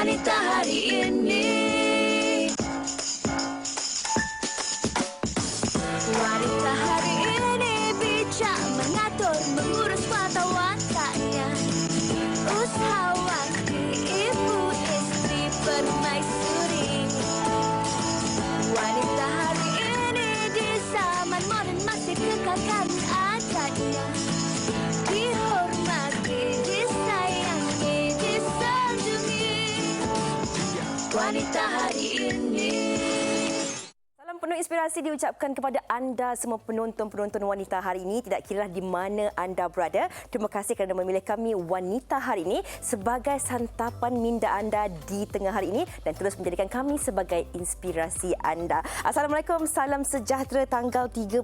Wanita hari ini. Wanita hari ini bijak mengatur, mengurus mata wataknya. Usahawan, ibu, istri, permaisuri. Wanita hari ini di zaman modern masih kekalkan adatnya. Dihormati, disayangi, disanjungi. Wanita hari ini. Salam penuh inspirasi diucapkan kepada anda semua penonton-penonton wanita hari ini, tidak kira di mana anda berada. Terima kasih kerana memilih kami Wanita hari ini sebagai santapan minda anda di tengah hari ini dan terus menjadikan kami sebagai inspirasi anda. Assalamualaikum, salam sejahtera tanggal 31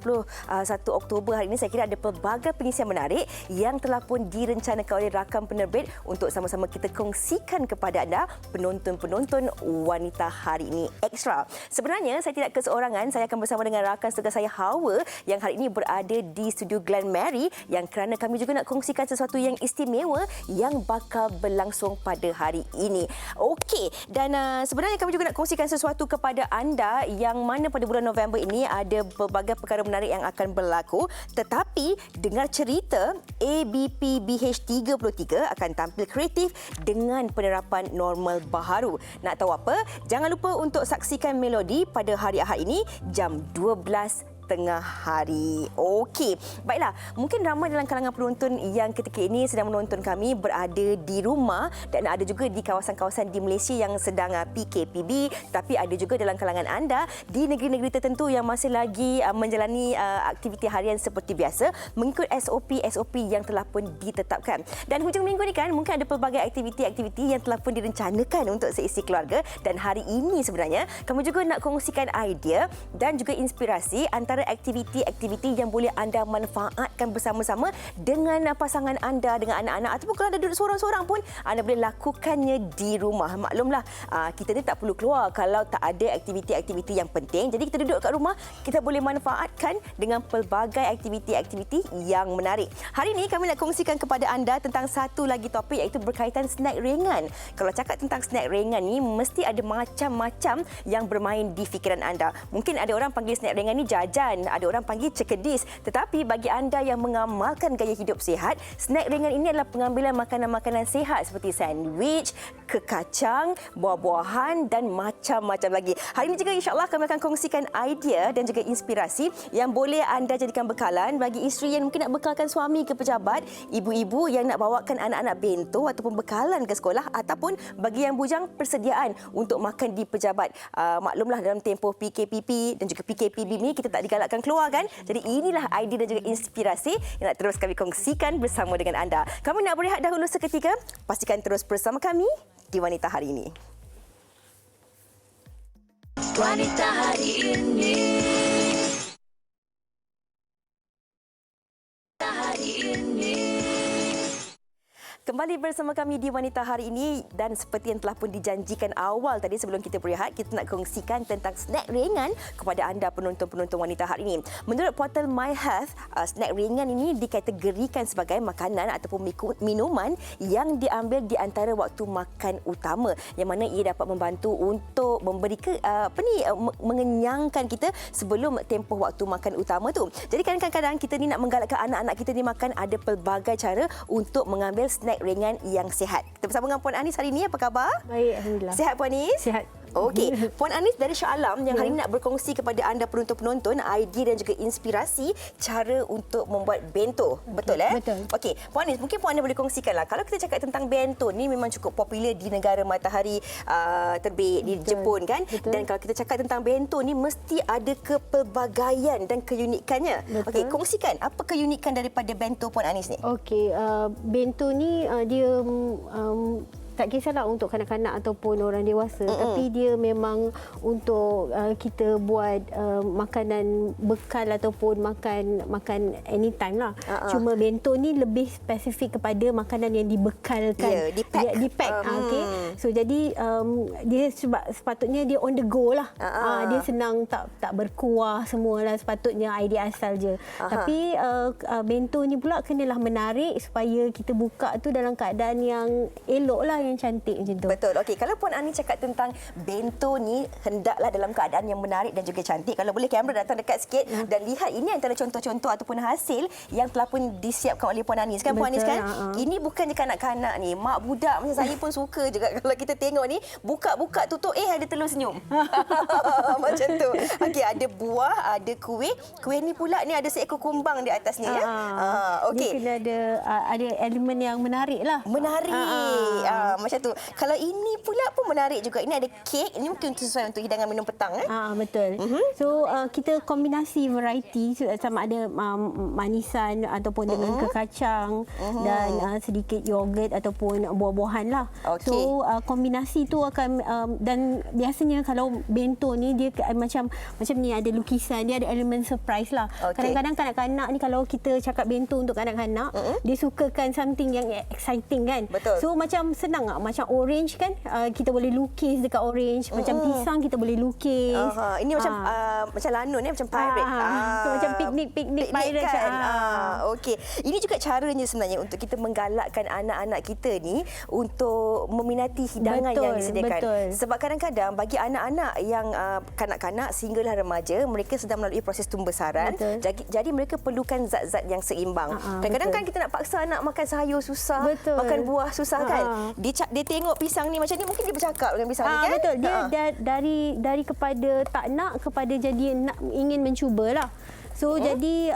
Oktober hari ini. Saya kira ada pelbagai pengisian menarik yang telah pun direncanakan oleh rakam penerbit untuk sama-sama kita kongsikan kepada anda penonton-penonton wanita hari ini ekstra. Sebenarnya saya tidak keseorangan, saya akan bersama dengan rakan tugas saya Hawa yang hari ini berada di studio Glen Mary yang kerana kami juga nak kongsikan sesuatu yang istimewa yang bakal berlangsung pada hari ini. Okey, dan sebenarnya kami juga nak kongsikan sesuatu kepada anda yang mana pada bulan November ini ada pelbagai perkara menarik yang akan berlaku, tetapi dengar cerita ABP BH33 akan tampil kreatif dengan penerapan normal baharu. Nak tahu apa? Jangan lupa untuk saksikan Melodi pada hari Ahad ini jam 12 tengah hari. Okey, baiklah. Mungkin ramai dalam kalangan penonton yang ketika ini sedang menonton kami berada di rumah dan ada juga di kawasan-kawasan di Malaysia yang sedang PKPB, tapi ada juga dalam kalangan anda di negeri-negeri tertentu yang masih lagi menjalani aktiviti harian seperti biasa mengikut SOP yang telah pun ditetapkan. Dan hujung minggu ni kan mungkin ada pelbagai aktiviti-aktiviti yang telah pun direncanakan untuk seisi keluarga dan hari ini sebenarnya kami juga nak kongsikan idea dan juga inspirasi antara aktiviti-aktiviti yang boleh anda manfaatkan bersama-sama dengan pasangan anda, dengan anak-anak, ataupun kalau anda duduk seorang-seorang pun anda boleh lakukannya di rumah. Maklumlah, kita ni tak perlu keluar kalau tak ada aktiviti-aktiviti yang penting. Jadi kita duduk kat rumah, kita boleh manfaatkan dengan pelbagai aktiviti-aktiviti yang menarik. Hari ini kami nak kongsikan kepada anda tentang satu lagi topik iaitu berkaitan snack ringan. Kalau cakap tentang snack ringan ni mesti ada macam-macam yang bermain di fikiran anda. Mungkin ada orang panggil snack ringan ni jajan, ada orang panggil cekedis. Tetapi bagi anda yang mengamalkan gaya hidup sihat, snack ringan ini adalah pengambilan makanan-makanan sihat seperti sandwich, kekacang, buah-buahan dan macam-macam lagi. Hari ini juga insya-Allah kami akan kongsikan idea dan juga inspirasi yang boleh anda jadikan bekalan bagi isteri yang mungkin nak bekalkan suami ke pejabat, ibu-ibu yang nak bawakan anak-anak bento ataupun bekalan ke sekolah, ataupun bagi yang bujang persediaan untuk makan di pejabat. Maklumlah dalam tempoh PKPP dan juga PKPB ni kita tak digalakkan keluar kan. Jadi inilah idea dan juga inspirasi yang nak terus kami kongsikan bersama dengan anda. Kami nak berehat dahulu seketika. Pastikan terus bersama kami di Wanita Hari Ini. Wanita hari ini. Wanita hari ini. Kembali bersama kami di Wanita Hari Ini dan seperti yang telah pun dijanjikan awal tadi sebelum kita berehat, kita nak kongsikan tentang snack ringan kepada anda penonton-penonton Wanita Hari Ini. Menurut portal My Health, snack ringan ini dikategorikan sebagai makanan ataupun minuman yang diambil di antara waktu makan utama, yang mana ia dapat membantu untuk memberi mengenyangkan kita sebelum tempoh waktu makan utama tu. Jadi kadang-kadang kita ni nak menggalakkan anak-anak kita ni makan, ada pelbagai cara untuk mengambil snack ringan yang sihat. Kita bersama dengan Puan Anis hari ini. Apa khabar? Baik, alhamdulillah. Sihat Puan Anis? Sihat. Okey, Puan Anis dari Shah Alam yang hari ini nak berkongsi kepada anda penonton-penonton idea dan juga inspirasi cara untuk membuat bento. Betul Betul. Okey, Puan Anis, mungkin Puan Anis boleh kongsikanlah. Kalau kita cakap tentang bento ni memang cukup popular di negara matahari terbit di Jepun kan. Betul. Dan kalau kita cakap tentang bento ni mesti ada kepelbagaian dan keunikannya. Okey, kongsikan apa keunikan daripada bento Puan Anis ni? Okey, bento ni dia tak kisahlah untuk kanak-kanak ataupun orang dewasa, tapi dia memang untuk kita buat makanan bekal ataupun makan anytime lah. Cuma bento ni lebih spesifik kepada makanan yang dibekalkan. Di-pack. Okay. So jadi dia sepatutnya dia on the go lah. Dia senang, tak berkuah semualah, sepatutnya idea asal je. Tapi bento ni pula kenalah menarik supaya kita buka tu dalam keadaan yang elok lah, yang cantik macam tu. Betul. Okey, kalau Puan Ani cakap tentang bento ni hendaklah dalam keadaan yang menarik dan juga cantik. Kalau boleh kamera datang dekat sikit dan lihat ini antara contoh-contoh ataupun hasil yang telah pun disiapkan oleh Puan Anis kan Puan Anis kan? Ini bukannya kanak-kanak ni, mak budak macam saya pun suka juga kalau kita tengok ni buka-buka tutup ada telur senyum. Macam tu. Okey, ada buah, ada kuih. Kuih ni pula ni ada seekor kumbang di atasnya ya. Okey. Dia kena ada elemen yang menarik lah. Menarik. Macam tu. Kalau ini pula pun menarik juga. Ini ada kek. Ini mungkin sesuai untuk hidangan minum petang. Betul. So kita kombinasi variety sama ada manisan ataupun dengan kekacang dan sedikit yogurt ataupun buah-buahan lah. Okey. So kombinasi tu akan dan biasanya kalau bento ni dia macam ni ada lukisan, dia ada elemen surprise lah. Kadang-kadang kanak-kanak ni kalau kita cakap bento untuk kanak-kanak, dia sukakan something yang exciting kan. Betul. So macam senang tak? Macam orange kan, kita boleh lukis dekat orange. Macam pisang kita boleh lukis. Ini macam lanun macam pirate. So macam piknik pirate kan. Okey. Ini juga caranya sebenarnya untuk kita menggalakkan anak-anak kita ni untuk meminati hidangan yang disediakan. Betul. Sebab kadang-kadang bagi anak-anak yang kanak-kanak sehinggalah remaja, mereka sedang melalui proses pembesaran. Jadi mereka perlukan zat-zat yang seimbang. Kadang-kadang kan kita nak paksa anak makan sayur susah, makan buah susah kan. Dia tengok pisang ni macam ni, mungkin dia bercakap dengan pisang ni kan. Betul. Dia dari kepada tak nak kepada jadi nak, ingin mencubalah. So jadi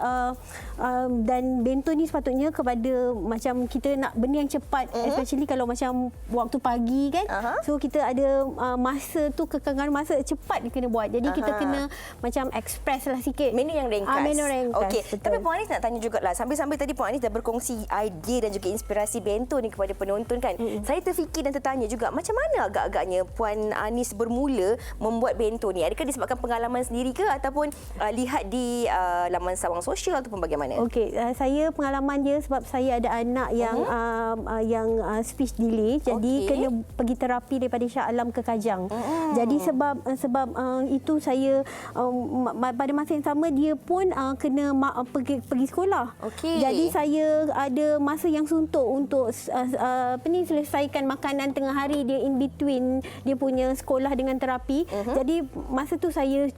dan bento ni sepatutnya kepada macam kita nak benda yang cepat, especially kalau macam waktu pagi kan. So kita ada masa tu, kekangan masa cepat kena buat. Jadi kita kena macam express lah sikit. Menu yang ringkas. Menu ringkas. Okey. Tapi Puan Anis nak tanya jugalah, sambil-sambil tadi Puan Anis dah berkongsi idea dan juga inspirasi bento ni kepada penonton kan. Saya terfikir dan tertanya juga, macam mana agak-agaknya Puan Anis bermula membuat bento ni? Adakah disebabkan pengalaman sendiri ke ataupun lihat di laman sawang sosial ataupun bagaimana? Okey, saya pengalaman dia sebab saya ada anak yang speech delay, jadi kena pergi terapi daripada Shah Alam ke Kajang. Jadi sebab itu saya pada masa yang sama dia pun kena pergi sekolah. Jadi saya ada masa yang suntuk untuk selesaikan makanan tengah hari dia in between dia punya sekolah dengan terapi. Jadi masa tu saya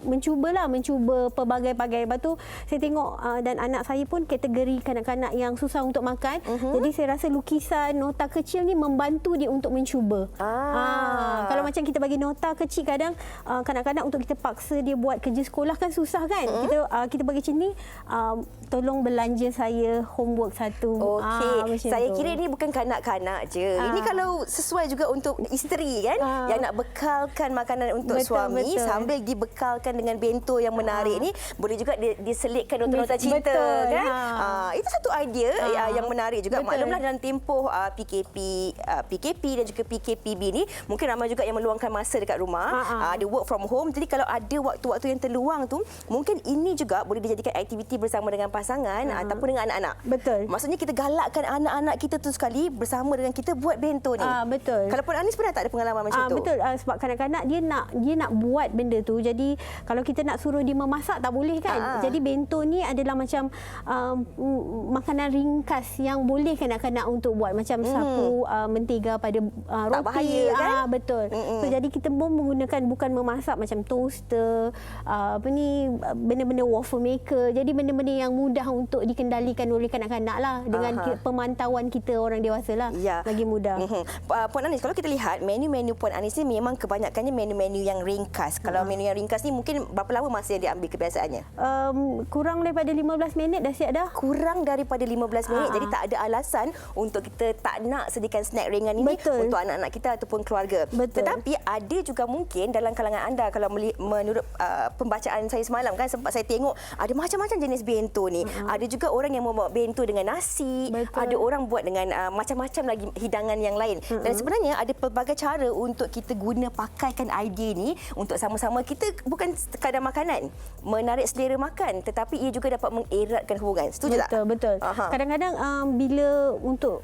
mencuba pelbagai-bagai. Lepas tu saya tengok dan anak saya pun kategori kanak-kanak yang susah untuk makan. Jadi saya rasa lukisan nota kecil ni membantu dia untuk mencuba. Kalau macam kita bagi nota kecil, kadang kanak-kanak untuk kita paksa dia buat kerja sekolah kan susah kan. Kita bagi macam ni, tolong belanja saya homework satu. Okey. Saya kira ini bukan kanak-kanak je. Ini kalau sesuai juga untuk isteri kan, yang nak bekalkan makanan untuk suami sambil dibekalkan dengan bento yang menarik ni, boleh juga diselitkan nota-nota cinta kan. Itu satu idea yang menarik juga. Maklumlah dalam tempoh PKP dan juga PKPB ni, mungkin ramai juga yang meluangkan masa dekat rumah, ada work from home. Jadi kalau ada waktu-waktu yang terluang tu, mungkin ini juga boleh dijadikan aktiviti bersama dengan pasangan ataupun dengan anak-anak. Betul. Maksudnya kita galakkan anak-anak kita tu sekali bersama dengan kita buat bento ni. Betul. Kalau Puan Anis pernah tak ada pengalaman macam tu? Betul. Sebab kanak-kanak dia nak buat benda tu. Jadi kalau kita nak suruh dia memasak tak boleh kan. Jadi bento ni adalah macam makanan ringkas yang boleh kanak-kanak untuk buat, macam sapu mentega pada roti. Tak bahaya kan? Betul. So jadi kita pun menggunakan bukan memasak macam toaster, benda-benda waffle maker. Jadi benda-benda yang mudah untuk dikendalikan oleh kanak-kanak lah, dengan pemantauan kita orang dewasa lah. Lagi mudah. Puan Anis, kalau kita lihat menu-menu Puan Anis ni memang kebanyakannya menu-menu yang ringkas. Kalau menu yang ringkas ni mungkin berapa lama masa yang diambil kebiasaannya? Kurang daripada 15 minit dah siap dah. Kurang daripada 15 minit. Jadi tak ada alasan untuk kita tak nak sediakan snack ringan ini untuk anak-anak kita ataupun keluarga. Tetapi ada juga mungkin dalam kalangan anda, kalau menurut pembacaan saya semalam kan, sempat saya tengok ada macam-macam jenis bento ni. Ada juga orang yang membuat bento dengan nasi, ada orang buat dengan macam-macam lagi hidangan yang lain. Dan sebenarnya ada pelbagai cara untuk kita pakaikan idea ni untuk sama-sama kita bukan sekadar makanan, menarik selera selera makan, tetapi ia juga dapat mengeratkan hubungan. Setuju tak? Betul. Kadang-kadang bila untuk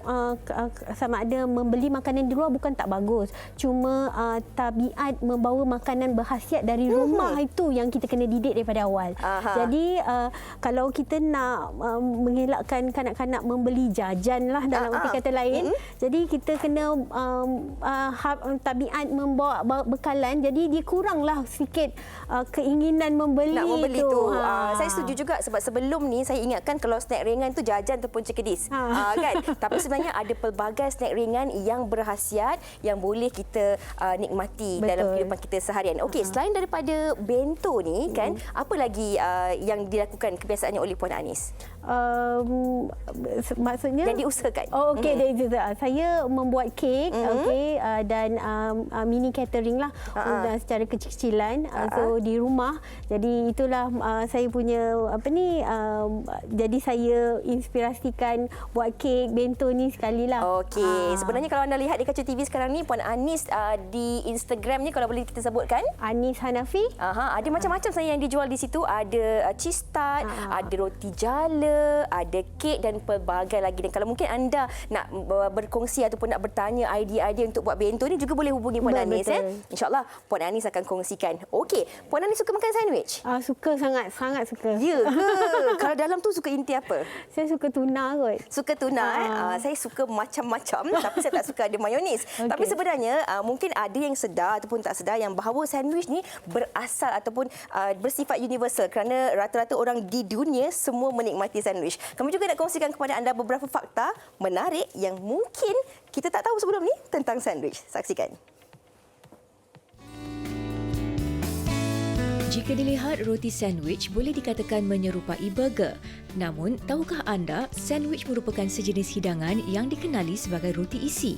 sama ada membeli makanan di luar bukan tak bagus. Cuma tabiat membawa makanan berkhasiat dari rumah itu yang kita kena didik daripada awal. Jadi kalau kita nak mengelakkan kanak-kanak membeli jajan lah dalam erti kata lain, jadi kita kena tabiat membawa bekalan, jadi dia kuranglah sikit keinginan membeli, nak membeli tu. Saya setuju juga sebab sebelum ni saya ingatkan kalau snack ringan tu jajan ataupun cekedis. Kan? Tapi sebenarnya ada pelbagai snack ringan yang berkhasiat yang boleh kita nikmati dalam kehidupan kita seharian. Okey, selain daripada bento ni kan, apa lagi yang dilakukan kebiasaannya oleh Puan Anis? Maksudnya yang diusahakan. Okey, saya membuat kek, dan mini catering lah secara kecil-kecilan so di rumah. Jadi itulah saya punya jadi saya inspirasikan buat kek bento ni sekali lah. Okey, sebenarnya kalau anda lihat di kaca TV sekarang ni, Puan Anis di Instagram ni, kalau boleh kita sebutkan, Anis Hanafi. Ada macam-macam sebenarnya yang dijual di situ. Ada cheese tart, ada roti jala, ada kek dan pelbagai lagi. Dan kalau mungkin anda nak berkongsi ataupun nak bertanya idea-idea untuk buat bento ni, juga boleh hubungi Puan Anis. InsyaAllah Puan Anis akan kongsikan. Okey, Puan Anis suka makan sandwich? Suka, sangat suka. Ya ke? Kalau dalam tu suka inti apa? Saya suka tuna kot. Suka tuna. Saya suka macam-macam tapi saya tak suka ada mayonis. Tapi sebenarnya mungkin ada yang sedar ataupun tak sedar yang bahawa sandwich ni berasal ataupun bersifat universal kerana rata-rata orang di dunia semua menikmati sandwich. Kami juga nak kongsikan kepada anda beberapa fakta menarik yang mungkin kita tak tahu sebelum ni tentang sandwich. Saksikan. Jika dilihat, roti sandwich boleh dikatakan menyerupai burger. Namun, tahukah anda, sandwich merupakan sejenis hidangan yang dikenali sebagai roti isi.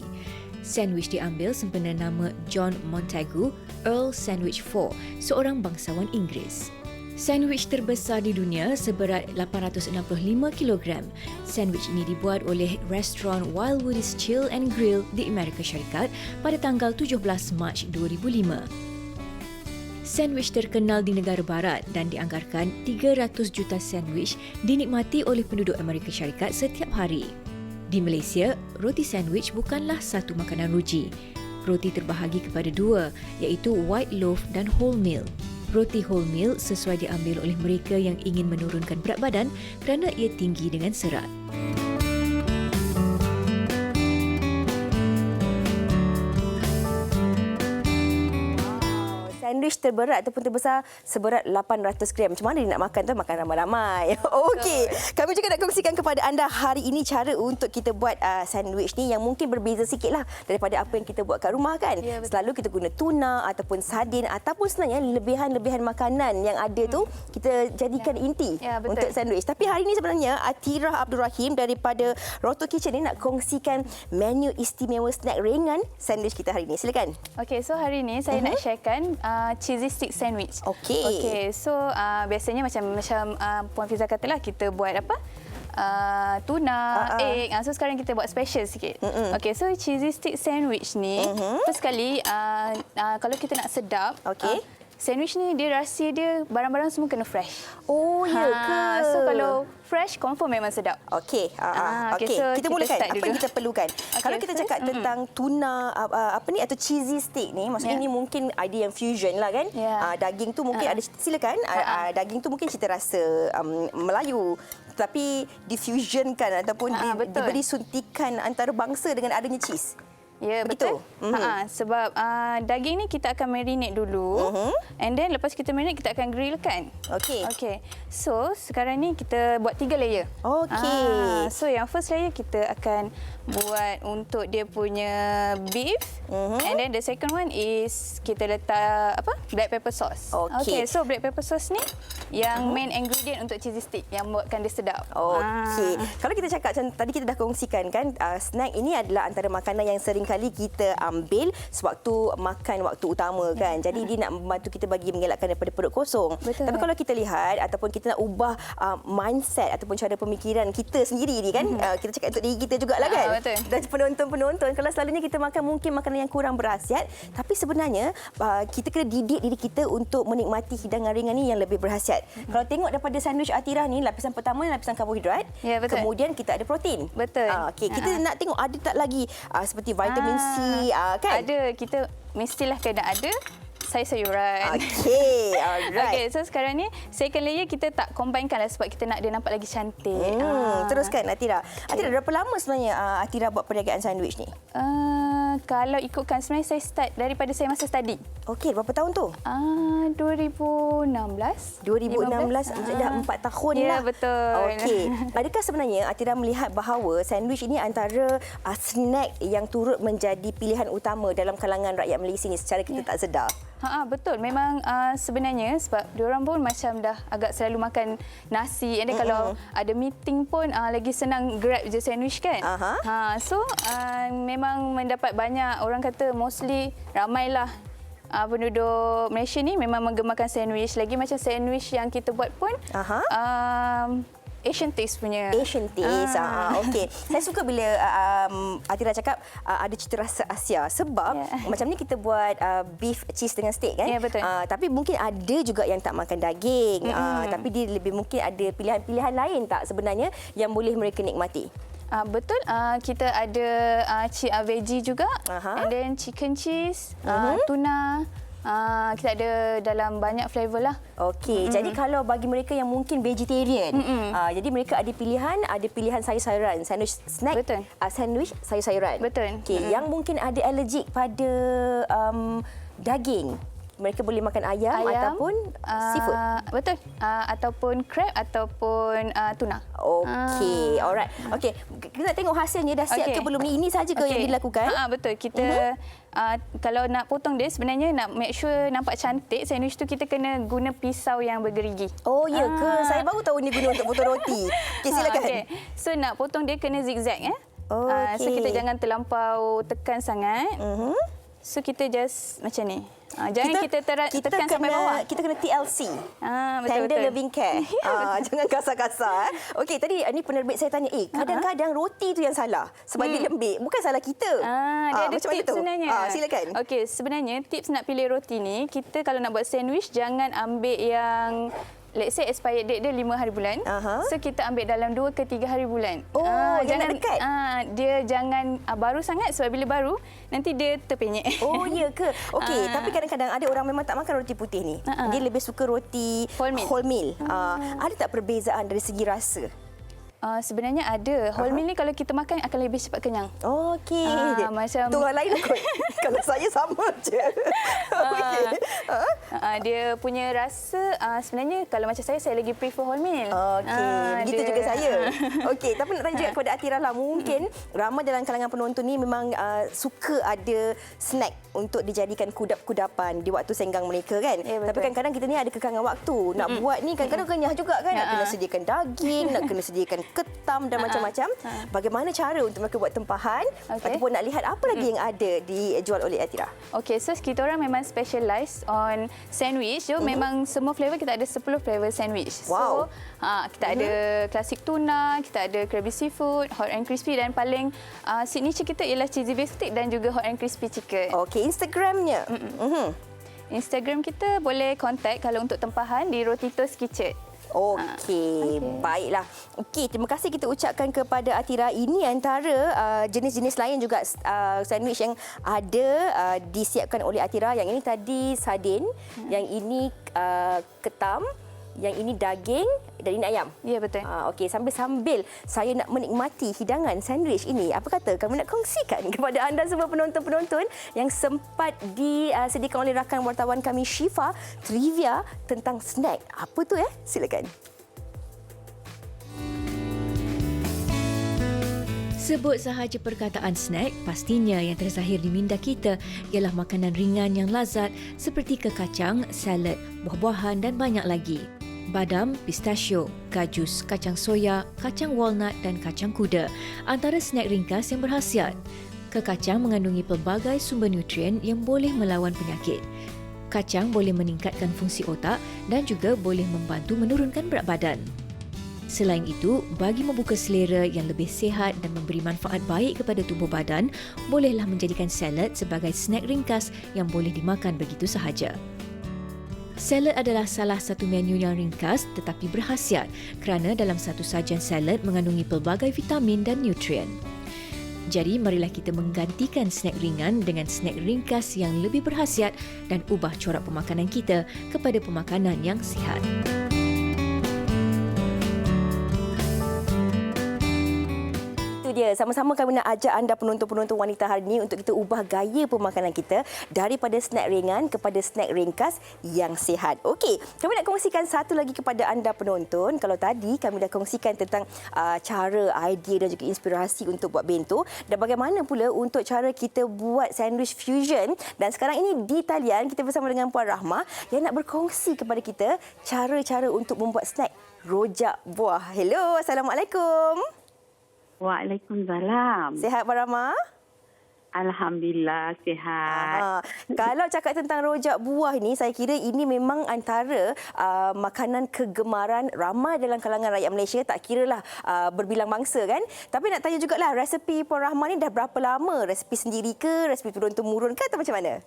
Sandwich diambil sempena nama John Montagu, Earl Sandwich IV, seorang bangsawan Inggeris. Sandwich terbesar di dunia seberat 865 kg. Sandwich ini dibuat oleh restoran Wildwood's Chill and Grill di Amerika Syarikat pada tanggal 17 Mac 2005. Sandwich terkenal di negara barat dan dianggarkan 300 juta sandwich dinikmati oleh penduduk Amerika Syarikat setiap hari. Di Malaysia, roti sandwich bukanlah satu makanan ruji. Roti terbahagi kepada dua, iaitu white loaf dan wholemeal. Roti wholemeal sesuai diambil oleh mereka yang ingin menurunkan berat badan kerana ia tinggi dengan serat. Sandwich terberat ataupun terbesar seberat 800 gram. Macam mana dia nak makan tu? Makan ramai-ramai. Okey. Kami juga nak kongsikan kepada anda hari ini cara untuk kita buat sandwich ni yang mungkin berbeza sikitlah daripada apa yang kita buat kat rumah kan. Ya, selalu kita guna tuna ataupun sardin ataupun sebenarnya lebihan-lebihan makanan yang ada tu kita jadikan inti untuk sandwich. Tapi hari ini sebenarnya Atirah Abdul Rahim daripada Roto Kitchen ni nak kongsikan menu istimewa snack ringan sandwich kita hari ini. Silakan. Okey, so hari ini saya nak sharekan cheesy stick sandwich. Okey, so biasanya macam Puan Fiza katalah kita buat apa? Tuna, egg. So sekarang kita buat special sikit. Okey, so cheesy stick sandwich ni first sekali kalau kita nak sedap, sandwich ni dia rahsia dia barang-barang semua kena fresh. Oh, ya ke? So kalau fresh confirm memang sedap. Okey. So kita kita mulakan. Apa yang kita perlukan? Kalau kita cakap tentang tuna atau cheesy steak ni, maksudnya ni mungkin idea yang fusion lah kan. Daging tu mungkin ada, silakan. Daging tu mungkin cita rasa Melayu tapi difusionkan ataupun diberi suntikan antarabangsa dengan adanya cheese. Ya, betul. Sebab daging ni kita akan marinate dulu. And then lepas kita marinate, kita akan grillkan. Okey. So, sekarang ni kita buat 3 layer. Okey. So, yang first layer kita akan buat untuk dia punya beef. And then the second one is kita letak black pepper sauce. Okey. So, black pepper sauce ni yang main ingredient untuk cheesy stick yang buatkan dia sedap. Okey. Kalau kita cakap macam tadi kita dah kongsikan kan, snack ini adalah antara makanan yang sering kali kita ambil sewaktu makan waktu utama kan. Jadi dia nak membantu kita bagi mengelakkan daripada perut kosong. Betul. Tapi kalau kita lihat ataupun kita nak ubah mindset ataupun cara pemikiran kita sendiri ni kan, kita cakap untuk diri kita jugalah kan. Betul. Dan penonton-penonton, kalau selalunya kita makan mungkin makanan yang kurang berkhasiat, tapi sebenarnya kita kena didik diri kita untuk menikmati hidangan ringan ni yang lebih berkhasiat. Kalau tengok daripada sandwich Atira ni, lapisan pertama lapisan karbohidrat, Ya, betul. kemudian kita ada protein. Betul. Okey, kita nak tengok ada tak lagi seperti vitamin C kan? Ada, kita mestilah kena ada sayur-sayuran. Okey, alright. Okey, so sekarang ni second layer kita tak combinekan lah sebab kita nak dia nampak lagi cantik. Teruskan Atira. Atira, berapa lama sebenarnya Atira buat perniagaan sandwich ni? Kalau ikutkan sebenarnya saya start daripada saya masa study. Okey, berapa tahun tu? 2016. 2016, maksudnya dah 4 tahun Ya, lah. betul. Okey. Adakah sebenarnya Atira melihat bahawa sandwich ini antara snack yang turut menjadi pilihan utama dalam kalangan rakyat Malaysia ni secara kita tak sedar? Betul. Memang sebenarnya sebab diorang pun macam dah agak selalu makan nasi. And then kalau ada meeting pun lagi senang grab je sandwich kan. So memang mendapat banyak, orang kata mostly ramailah penduduk Malaysia ni memang menggemarkan sandwich. Lagi macam sandwich yang kita buat pun Asian taste punya. Asian taste. Okey. Saya suka bila Atira cakap ada cita rasa Asia sebab macam ni kita buat beef cheese dengan steak kan. Ya, betul. Tapi mungkin ada juga yang tak makan daging. Tapi dia lebih mungkin ada pilihan-pilihan lain tak sebenarnya yang boleh mereka nikmati. Betul. Kita ada veggie juga. And then chicken cheese, tuna. Kita ada dalam banyak flavor lah. Okey, jadi kalau bagi mereka yang mungkin vegetarian, jadi mereka ada pilihan sayur-sayuran, sandwich snack, Betul. Sandwich sayur-sayuran. Betul. Okey, yang mungkin ada allergik pada daging, mereka boleh makan ayam ataupun seafood. Betul. Ataupun crab ataupun tuna. Okey, alright. Okey, kita nak tengok hasilnya dah siap ke belum ni? Ini saja ke yang dilakukan? Betul. Kita kalau nak potong dia sebenarnya nak make sure nampak cantik sandwich tu kita kena guna pisau yang bergerigi. Oh, ya ke? Saya baru tahu ni guna untuk potong roti. Okey, silakan. Okay. So nak potong dia kena zigzag Okey. So kita jangan terlampau tekan sangat. So kita just macam ni. Jangan kita tekan sampai bawah. Kita kena TLC. Tender loving care. Jangan kasar-kasar. Okey, tadi ni penerbit saya tanya, kadang-kadang roti tu yang salah sebab dia lembik. Bukan salah kita. Dia ada macam mana tips tu? sebenarnya. Silakan. Okey, sebenarnya tips nak pilih roti ni, kita kalau nak buat sandwich jangan ambil yang let's say expired date dia 5 hari bulan. So kita ambil dalam 2 ke 3 hari bulan. Jangan dekat. Dia jangan baru sangat sebab bila baru nanti dia terpenyek. Oh, ya ke? Okey, tapi kadang-kadang ada orang memang tak makan roti putih ni. Dia lebih suka roti wholemeal. Ada tak perbezaan dari segi rasa? Sebenarnya ada. Wholemeal ni kalau kita makan akan lebih cepat kenyang. Okey. Macam tu orang lain kot. Kalau saya sama je. Okey. Dia punya rasa sebenarnya kalau macam saya lagi prefer wholemeal. Okey, begitu juga saya. Okey, tapi nak tanya juga kepada Atira lah. Mungkin ramai dalam kalangan penonton ni memang suka ada snack untuk dijadikan kudap-kudapan di waktu senggang mereka kan. Tapi kadang-kadang kita ni ada kekangan waktu. Nak buat ni kadang-kadang kenyah juga kan. Nak kena sediakan daging, nak kena sediakan ketam dan macam-macam. Bagaimana cara untuk mereka buat tempahan ataupun nak lihat apa lagi yang ada dijual oleh Atira? Okey, so kita orang memang specialize on sandwich. So memang semua flavor kita ada 10 flavor sandwich. Wow. So kita ada klasik tuna, kita ada Krabby Seafood, hot and crispy dan paling signature kita ialah cheesy beef stick dan juga hot and crispy chicken. Okey, Instagramnya. Instagram kita boleh contact kalau untuk tempahan di Rotitos Kitchen. Okey, baiklah. Okey, terima kasih kita ucapkan kepada Atira. Ini antara jenis-jenis lain juga sandwich yang ada disiapkan oleh Atira. Yang ini tadi sardin, yang ini ketam, yang ini daging dan ini ayam. Ya, betul. Okey, sambil-sambil saya nak menikmati hidangan sandwich ini, apa kata kamu nak kongsikan kepada anda semua penonton-penonton yang sempat disediakan oleh rakan wartawan kami Syifa trivia tentang snack. Apa tu Silakan. Sebut sahaja perkataan snack, pastinya yang terzahir di minda kita ialah makanan ringan yang lazat seperti kekacang, salad, buah-buahan dan banyak lagi. Badam, pistachio, gajus, kacang soya, kacang walnut dan kacang kuda antara snack ringkas yang berkhasiat. Kekacang mengandungi pelbagai sumber nutrien yang boleh melawan penyakit. Kacang boleh meningkatkan fungsi otak dan juga boleh membantu menurunkan berat badan. Selain itu, bagi membuka selera yang lebih sihat dan memberi manfaat baik kepada tubuh badan, bolehlah menjadikan salad sebagai snack ringkas yang boleh dimakan begitu sahaja. Salad adalah salah satu menu yang ringkas tetapi berkhasiat kerana dalam satu sajian salad mengandungi pelbagai vitamin dan nutrien. Jadi, marilah kita menggantikan snack ringan dengan snack ringkas yang lebih berkhasiat dan ubah corak pemakanan kita kepada pemakanan yang sihat. Dia sama-sama kami nak ajak anda penonton-penonton wanita hari ini untuk kita ubah gaya pemakanan kita daripada snack ringan kepada snack ringkas yang sihat. Okey, kami nak kongsikan satu lagi kepada anda penonton. Kalau tadi kami dah kongsikan tentang cara, idea dan juga inspirasi untuk buat bento dan bagaimana pula untuk cara kita buat sandwich fusion, dan sekarang ini di talian kita bersama dengan Puan Rahmah yang nak berkongsi kepada kita cara-cara untuk membuat snack rojak buah. Hello, Assalamualaikum. Waalaikumsalam. Sihat Puan Rahmah? Alhamdulillah sihat. Kalau cakap tentang rojak buah ini, saya kira ini memang antara makanan kegemaran ramai dalam kalangan rakyat Malaysia, tak kiralah berbilang mangsa kan. Tapi nak tanya jugalah, resepi Puan Rahmah ni dah berapa lama? Resepi sendiri ke? Resepi turun-temurun ke atau macam mana?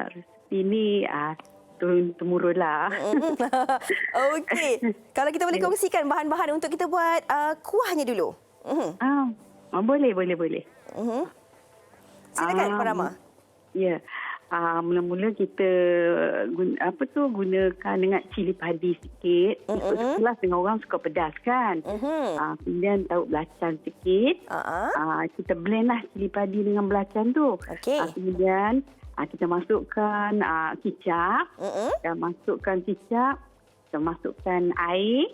Resepi ni turun-temurun lah. Okey. Kalau kita boleh kongsikan bahan-bahan untuk kita buat kuahnya dulu. Boleh. Silakan Puan Rahmah. Ya. Mula-mula kita gunakan dengan cili padi sikit. Ikut dengan orang suka pedas kan. Kemudian tahu belacan sikit. Kita blend lah cili padi dengan belacan tu. Okey. Kemudian kita masukkan kicap. Kita masukkan air.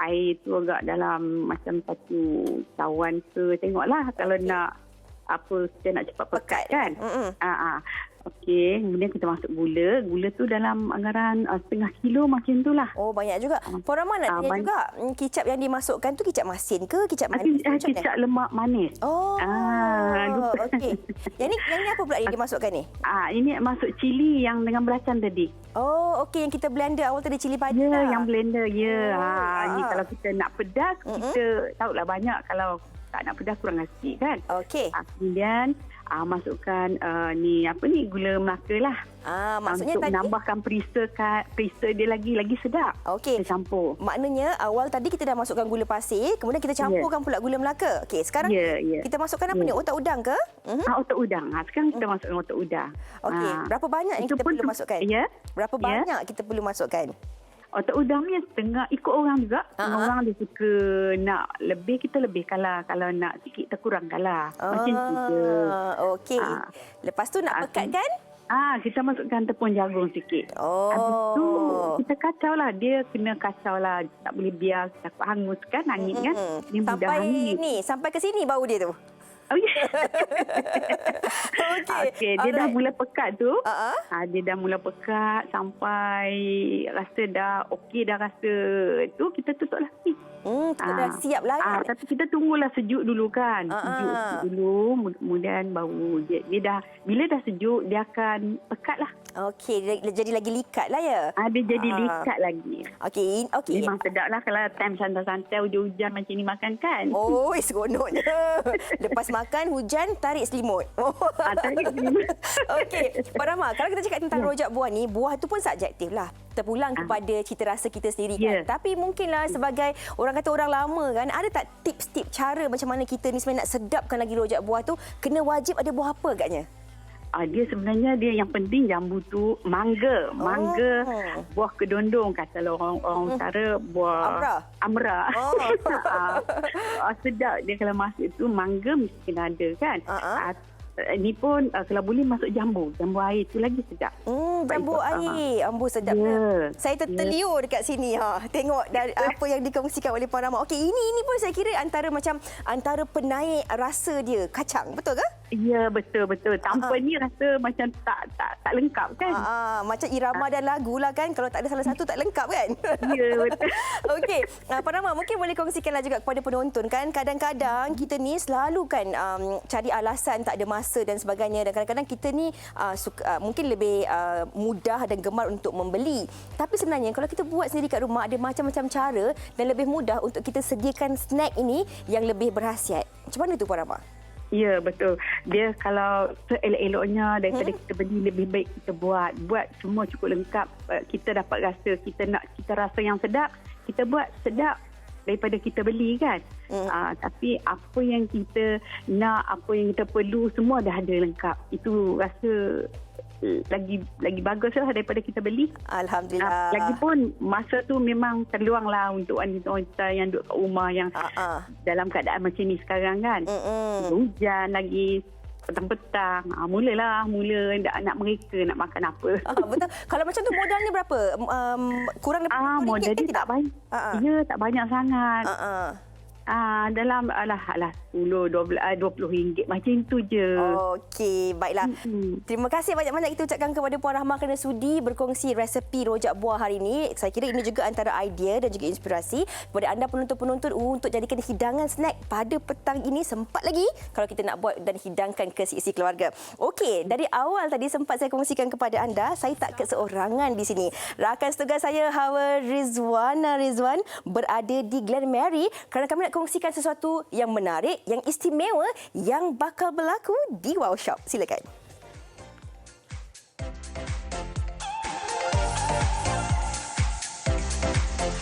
Air tu agak dalam macam satu cawan ke. Tengoklah kalau nak kita nak cepat pekat kan. Okey, kemudian kita masuk gula. Gula tu dalam anggaran setengah kilo macam tu lah. Oh, banyak juga. Puan Rahmah nak tanya juga, kicap yang dimasukkan tu kicap masin ke kicap manis? Kicap lemak manis. Oh, okey. Yang ni apa pula yang dimasukkan ni? Ini masuk cili yang dengan belacan tadi. Oh, okey, yang kita blender awal tadi cili padi lah. lah. Yang blender, Ni kalau kita nak pedas, kita tahulah banyak. Kalau tak nak pedas kurang sikit kan. Okey. Kemudian masukkan gula Melaka lah. Maksudnya untuk tadi menambahkan perisa dia lagi sedap. Okey. Kita campur. Maknanya awal tadi kita dah masukkan gula pasir, kemudian kita campurkan pula gula Melaka. Okey, sekarang kita masukkan apa ni? Otak udang ke? Otak udang. Sekarang kita masukkan otak udang. Okey, berapa banyak yang kita perlu masukkan? Berapa banyak kita perlu masukkan? Otak udang ni setengah, ikut orang juga. Orang dia suka nak lebih, kita lebih kalah. Kalau nak sikit, kita kurang kalah. Macam tu je. Okey. Lepas tu nak pekat kan? Kita masukkan tepung jagung sikit. Habis tu kita kacau lah. Dia kena kacau lah. Tak boleh biar takut hangus kan, angin kan. Dia mudah hangit. Sampai ke sini bau dia tu. Okey, dia dah mula pekat tu. Dia dah mula pekat sampai rasa dah okey, dah rasa tu, kita tutup lagi. Kita dah siap lah. Tapi kita tunggulah sejuk dulu kan. Sejuk dulu, kemudian baru dia dah, bila dah sejuk dia akan pekat lah. Okey, dia jadi lagi likat lah ya. Dia jadi likat lagi. Okey. Memang sedap lah kalau time santai-santai hujan-hujan macam ni makan kan. Oh, seronoknya. Lepas makan hujan tarik selimut. Tarik selimut. Okey, Puan Rahmah, kalau kita cakap tentang rojak buah ni, buah tu pun subjektif lah. Terpulang kepada cita rasa kita sendiri kan. Tapi mungkinlah sebagai orang kata orang lama kan, ada tak tips-tips cara macam mana kita ni sebenarnya nak sedapkan lagi rojak buah tu, kena wajib ada buah apa agaknya? Dia sebenarnya yang penting jambu tu mangga, buah kedondong kata orang utara, buah amra. Sedap dia kalau masuk tu, mangga mesti kena ada kan. Ni pun kalau boleh masuk jambu air tu lagi sedap. Jambu air, sedap. Saya terliur dekat sini tengok dari apa yang dikongsikan oleh Puan Rahmah. Okey, ini pun saya kira antara penaik rasa dia kacang, betul ke? Ya, betul. Tanpa ni rasa macam tak lengkap kan? Macam irama dan lagu lah kan. Kalau tak ada salah satu tak lengkap kan? Ya, betul. Okey, Pak Rahmat mungkin boleh kongsikanlah juga kepada penonton kan. Kadang-kadang kita ni selalu kan cari alasan tak ada masa dan sebagainya. Dan kadang-kadang kita ni mungkin lebih mudah dan gemar untuk membeli. Tapi sebenarnya kalau kita buat sendiri kat rumah ada macam-macam cara dan lebih mudah untuk kita sediakan snack ini yang lebih berkhasiat. Macam mana tu Pak Rahmat? Ya, betul. Dia kalau seelok-eloknya daripada kita beli, lebih baik kita buat. Buat semua cukup lengkap. Kita dapat rasa, kita rasa yang sedap, kita buat sedap daripada kita beli kan. Tapi apa yang kita nak, apa yang kita perlu, semua dah ada lengkap. Itu rasa lagi baguslah daripada kita beli. Alhamdulillah. Lagipun masa tu memang terluanglah untuk wanita-wanita yang duduk kat rumah yang dalam keadaan macam ni sekarang kan. Hujan lagi petang-petang. Mula anak mereka nak makan apa. Betul. Kalau macam tu modalnya berapa? Kurang lebih RM20 modal dia tak banyak. Ya, tak banyak sangat. Dalam 10, 20 RM20 macam tu je. Okey, baiklah. Terima kasih banyak-banyak kita ucapkan kepada Puan Rahmah kerana sudi berkongsi resepi rojak buah hari ini. Saya kira ini juga antara idea dan juga inspirasi kepada anda penonton-penonton untuk jadikan hidangan snack pada petang ini. Sempat lagi kalau kita nak buat dan hidangkan ke isi keluarga. Okey, dari awal tadi sempat saya kongsikan kepada anda, saya tak keseorangan di sini. Rakan setugas saya Hawa Rizwan berada di Glen Mary kerana kami nak kongsikan sesuatu yang menarik, yang istimewa yang bakal berlaku di Wow Shop. Silakan.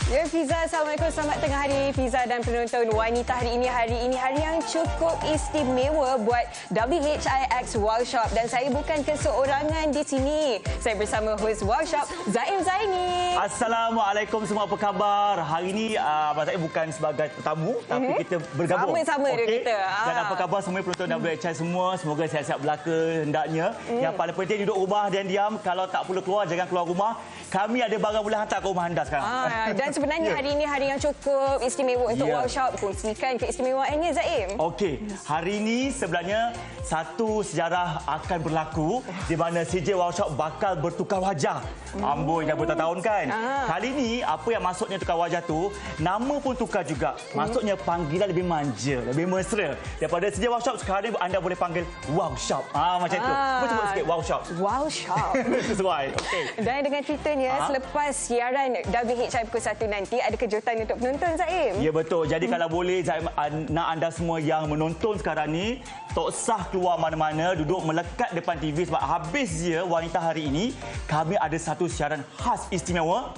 Ya, Fiza, Assalamualaikum. Selamat tengah hari Fiza dan penonton wanita hari ini. Hari ini hari yang cukup istimewa buat WHIX Wow Shop. Dan saya bukan keseorangan di sini. Saya bersama host Wow Shop, Zaim Zaini. Assalamualaikum semua, apa khabar? Hari ini Abang Zaim bukan sebagai tetamu, tapi kita bergabung. Sama-sama kita. Dan apa khabar semua penonton WHIX semua? Semoga sihat-sihat belaka hendaknya. Yang paling penting duduk rumah dan diam. Kalau tak perlu keluar, jangan keluar rumah. Kami ada barang boleh hantar ke rumah anda sekarang. Dan sebenarnya hari ini hari yang cukup istimewa untuk Wow Shop. Kongsikan keistimewaannya, Zaim. Okey, hari ini sebenarnya satu sejarah akan berlaku di mana CJ Wow Shop bakal bertukar wajah. Amboi, dah bertahun-tahun kan? Kali ini apa yang maksudnya tukar wajah tu, nama pun tukar juga. Maksudnya panggilan lebih manja, lebih mesra. Daripada CJ Wow Shop, sekarang ni anda boleh panggil Wow Shop. Macam tu. Cuba sebut sikit Wow Shop. Wow Shop. Sesuai. Okey. Dan dengan ceritanya, selepas siaran WHI pukul 1 nanti, ada kejutan untuk penonton, Zaim. Ya, betul. Jadi kalau boleh, Zaim, nak anda semua yang menonton sekarang ni, tak usah keluar mana-mana, duduk melekat depan TV sebab habis je wanita hari ini, kami ada satu siaran khas istimewa.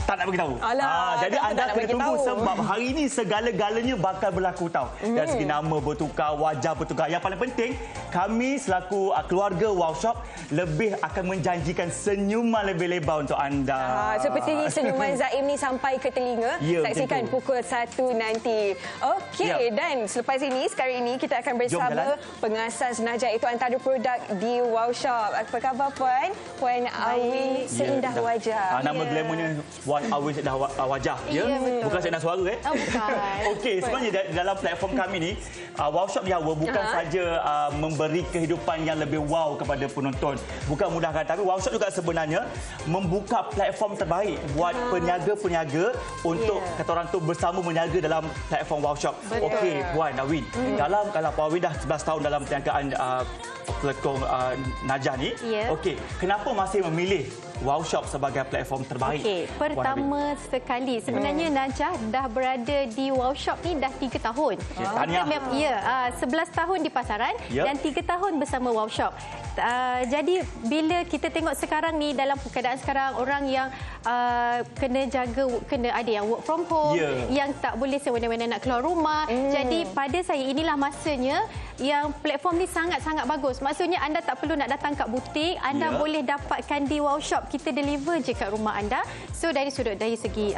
Tak nak beritahu. Jadi anda kena tunggu sebab hari ini segala-galanya bakal berlaku tau. Dari segi nama bertukar, wajah bertukar. Yang paling penting, kami selaku keluarga Wow Shop lebih akan menjanjikan senyuman lebih lebar untuk anda. Seperti senyuman Zaim ni sampai ke telinga. Saksikan pukul 1 nanti. Okey, dan selepas ini, sekarang ini kita akan bersama pengasas Najah, itu antara produk di Wow Shop. Apa khabar Puan? Puan Awi Seindah Wajah. Nama glamournya Puan Awi Seindah Wajah. Ya? Bukan Seindah Suara. Bukan. Okey, sebenarnya dalam platform kami ni, Wow Shop Jawa bukan saja memberi kehidupan yang lebih wow kepada penonton. Bukan mudahkan, tapi Wow Shop juga sebenarnya membuka platform terbaik buat peniaga-peniaga untuk kata orang tu bersama meniaga dalam platform Wow Shop. Okey, Puan Awi. Kalau Puan Awi dah 11 tahun dalam perniagaan pelekong Najah ni. Okey, kenapa masih memilih Wow Shop sebagai platform terbaik? Okey, pertama sekali sebenarnya Najah dah berada di Wow Shop ni dah 3 tahun. Tahniah. Ya, 11 tahun di pasaran dan 3 tahun bersama Wow Shop. Jadi bila kita tengok sekarang ni, dalam keadaan sekarang orang yang kena ada yang work from home, yang tak boleh semena-mena nak keluar rumah. Jadi pada saya inilah masanya yang platform ni sangat-sangat bagus. Maksudnya anda tak perlu nak datang kat butik, anda boleh dapatkan di Wow Shop. Kita deliver je kat rumah anda. So dari segi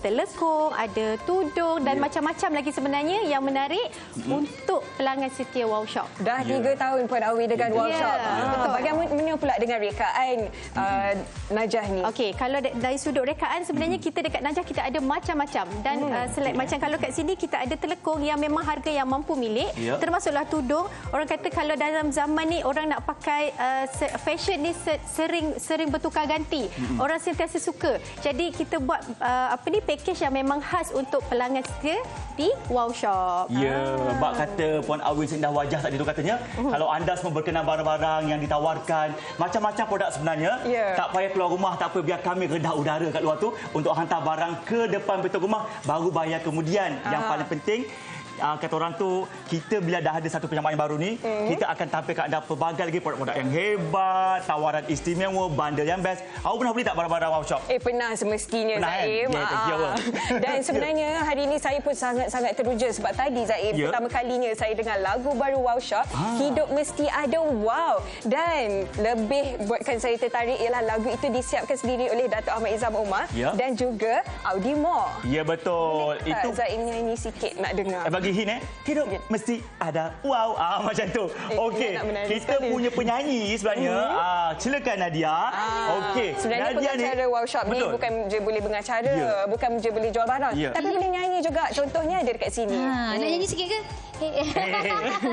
telekong, ada tudung dan macam-macam lagi sebenarnya yang menarik untuk pelanggan setia Wow Shop. Dah 3 tahun Puan Awi dengan Wow Shop Betul. Bagaimana pula dengan rekaan Najah ni? Okey, kalau dari sudut rekaan sebenarnya kita dekat Najah kita ada macam-macam dan macam kalau kat sini kita ada telekung yang memang harga yang mampu milik, termasuklah tudung. Orang kata kalau dalam zaman ni orang nak pakai fashion ni sering bertukar ganti. Orang sentiasa suka. Jadi kita buat package yang memang khas untuk pelanggan setia di Wow Shop. Bak kata Puan Awin seindah wajah tadi tu katanya, kalau anda semua berkenan barang-barang yang ditawarkan, macam-macam produk sebenarnya, tak payah keluar rumah, tak apa, biar kami redah udara kat luar tu untuk hantar barang ke depan pintu rumah, baru bayar kemudian. Yang paling penting, kata orang tu, kita bila dah ada satu penyampai baru ni, kita akan tampilkan anda pelbagai lagi produk-produk yang hebat, tawaran istimewa, bundle yang best. Awak pernah beli tak barang-barang Wow Shop? Pernah semestinya, pernah, Zaim. Dan sebenarnya hari ini saya pun sangat-sangat teruja sebab tadi, Zaim, pertama kalinya saya dengar lagu baru Wow Shop, Hidup Mesti Ada Wow. Dan lebih buatkan saya tertarik ialah lagu itu disiapkan sendiri oleh Datuk Ahmad Izam Omar dan juga Audi Moore. Ya, betul. Boleh itu Zaim nyanyi sikit nak dengar? bagi hint hidup mesti ada wow. Macam tu. Okey, kita punya penyanyi sebenarnya. Silakan Nadia. Okey. Sebenarnya pengacara Wow Shop ni bukan je boleh mengacara, bukan je boleh jual barang, tapi boleh nyanyi juga. Contohnya ada dekat sini. Nak nyanyi sikit ke?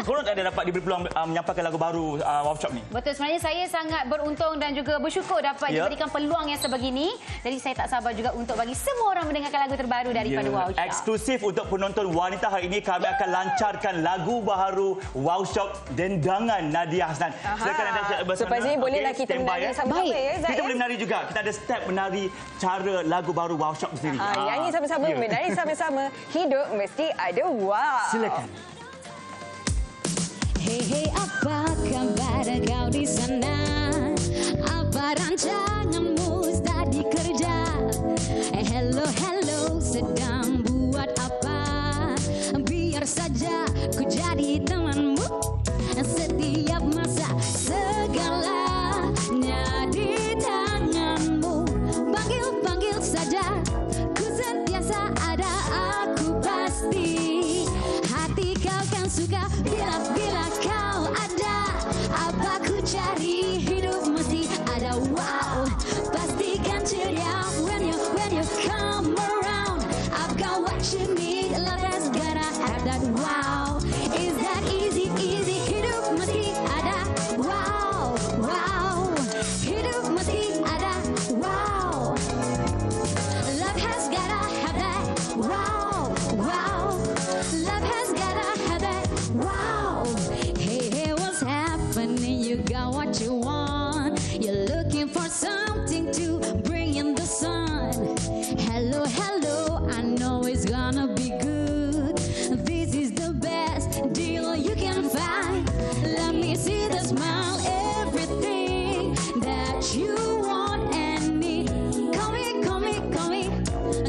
Korang tak ada dapat diberi peluang menyampaikan lagu baru Wow Shop ni? Betul, sebenarnya saya sangat beruntung dan juga bersyukur dapat diberikan peluang yang sebegini. Jadi saya tak sabar juga untuk bagi semua orang mendengarkan lagu terbaru daripada Wow Shop. Eksklusif untuk penonton wanita hari ini, kami akan lancarkan lagu baru Wow Shop, Dendangan Nadia Hasnan. Silakan anda bersama. Lepas ini bolehlah kita menari sama-sama ya, Zaim. Kita boleh menari juga. Kita ada step menari cara lagu baru Wow Shop sendiri. Nyanyi sama-sama, menari sama-sama. Hidup mesti ada wow. Silakan. Hei, apa kabar kau di sana? Apa rancanganmu tadi kerja? Hello, sedang buat apa? Biar saja ku jadi temanmu. Setiap masa segalanya di tanganmu. Panggil saja, ku sentiasa ada, aku pasti. Hati kau kan suka bila kau ada. Apa ku cari, hidup mesti ada wow. Pastikan ceria when you come around. I've got what you need, love has gotta have that wow. Is that easy? Hidup mesti ada wow. Hidup mesti ada wow. Love has gotta have that wow. Love has gotta have that wow. Hey, what's happening? You got what you want. You're looking for something to bring in the sun. Hello, I know it's gonna be good. This is the best deal you can find. Let me see the smile, everything that you want and need. Call me.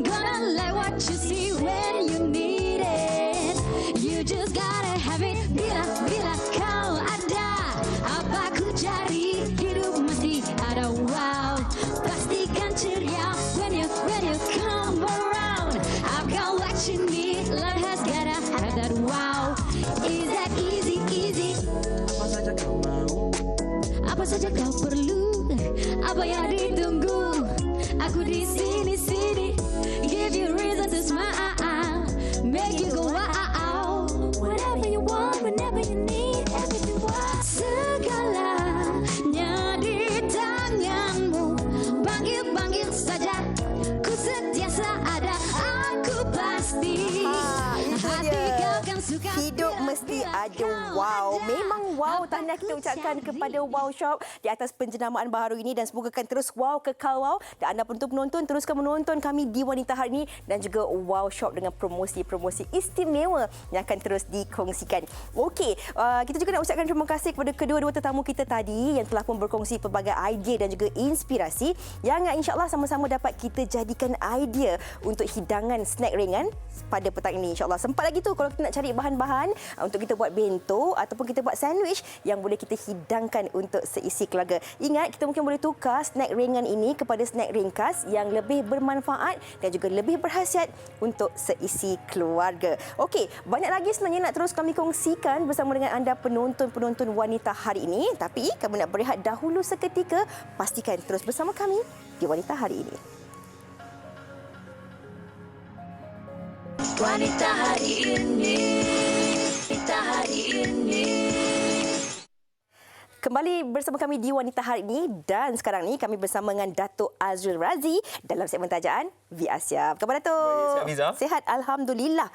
Gonna like what you see when you need it. You just gotta have it. Bila kau ada, apa ku cari, hidup mesti ada wow. Pastikan ceria when you come around. I've got what you need, love has gotta have that wow. Is that easy? Apa saja kau mau? Apa saja kau perlu, apa yang ditunggu. Aku di sini, give you reason to smile, make you go wow. Whatever you want, whenever you need, everything wow. Segalanya di tanganmu. Panggil saja, ku sentiasa ada, aku pasti. Hati kau kan suka. Hidup mesti ada wow. Memang wow. Tahniah kita ucapkan kepada Wow Shop di atas penjenamaan baharu ini dan semoga akan terus wow, kekal wow. Dan anda penonton teruskan menonton kami di Wanita Hari ini dan juga Wow Shop dengan promosi-promosi istimewa yang akan terus dikongsikan. Okey, kita juga nak ucapkan terima kasih kepada kedua-dua tetamu kita tadi yang telah pun berkongsi pelbagai idea dan juga inspirasi yang insya-Allah sama-sama dapat kita jadikan idea untuk hidangan snack ringan pada petang ini insya-Allah. Sempat lagi tu kalau kita nak cari bahan-bahan untuk kita buat bento ataupun kita buat sandwich sandwich yang boleh kita hidangkan untuk seisi keluarga. Ingat, kita mungkin boleh tukar snack ringan ini kepada snack ringkas yang lebih bermanfaat dan juga lebih berkhasiat untuk seisi keluarga. Okey, banyak lagi sebenarnya nak terus kami kongsikan bersama dengan anda penonton-penonton wanita hari ini. Tapi kami nak berehat dahulu seketika. Pastikan terus bersama kami di Wanita Hari Ini. Wanita Hari Ini. Wanita Hari Ini. Kembali bersama kami di Wanita Hari Ini dan sekarang ni kami bersama dengan Datuk Azrul Razi dalam segmen tajaan V Asia. Apa khabar Datuk? Baik, sihat Fiza. Sihat, Alhamdulillah.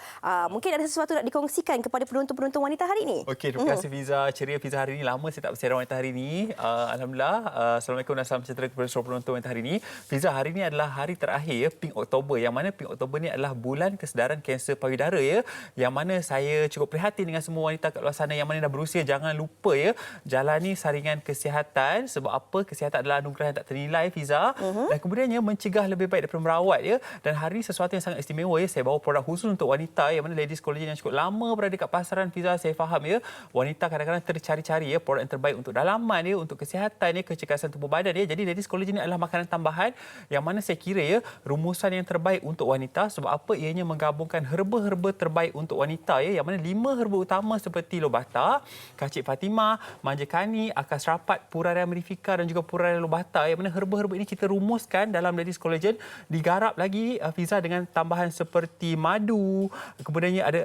Mungkin ada sesuatu nak dikongsikan kepada penonton-penonton wanita hari ini? Okey, terima kasih Fiza. Ceria Fiza hari ini. Lama saya tak bersiaran wanita hari ini. Alhamdulillah. Assalamualaikum dan salam sejahtera kepada seluruh penonton wanita hari ini. Fiza, hari ini adalah hari terakhir Pink Oktober. Yang mana Pink Oktober ni adalah bulan kesedaran kanser payudara ya. Yang mana saya cukup prihatin dengan semua wanita kat luar sana yang mana dah berusia. Jangan lupa ya, jalani saringan kesihatan. Sebab apa? Kesihatan adalah anugerah yang tak ternilai Fiza. Dan kemudiannya mencegah lebih baik daripada merawat ya. Dan hari ini sesuatu yang sangat istimewa ya. Saya bawa produk khusus untuk wanita yang mana ladies collagen yang cukup lama berada kat pasaran Fiza. Saya faham ya. Wanita kadang-kadang tercari-cari ya produk yang terbaik untuk dalaman ya, untuk kesihatan ya, kecergasan tubuh badan ya. Jadi ladies collagen ini adalah makanan tambahan yang mana saya kira ya rumusan yang terbaik untuk wanita. Sebab apa? Ianya menggabungkan herba-herba terbaik untuk wanita ya. Yang mana 5 herba utama seperti lobata, kacip Fatimah, manja kani, akar rapat, puraria mellifera dan juga puraria lobata. Yang mana herba-herba ini kita rumuskan dalam ladies collagen, digarap lagi Fiza dengan tambahan seperti madu. Kemudiannya ada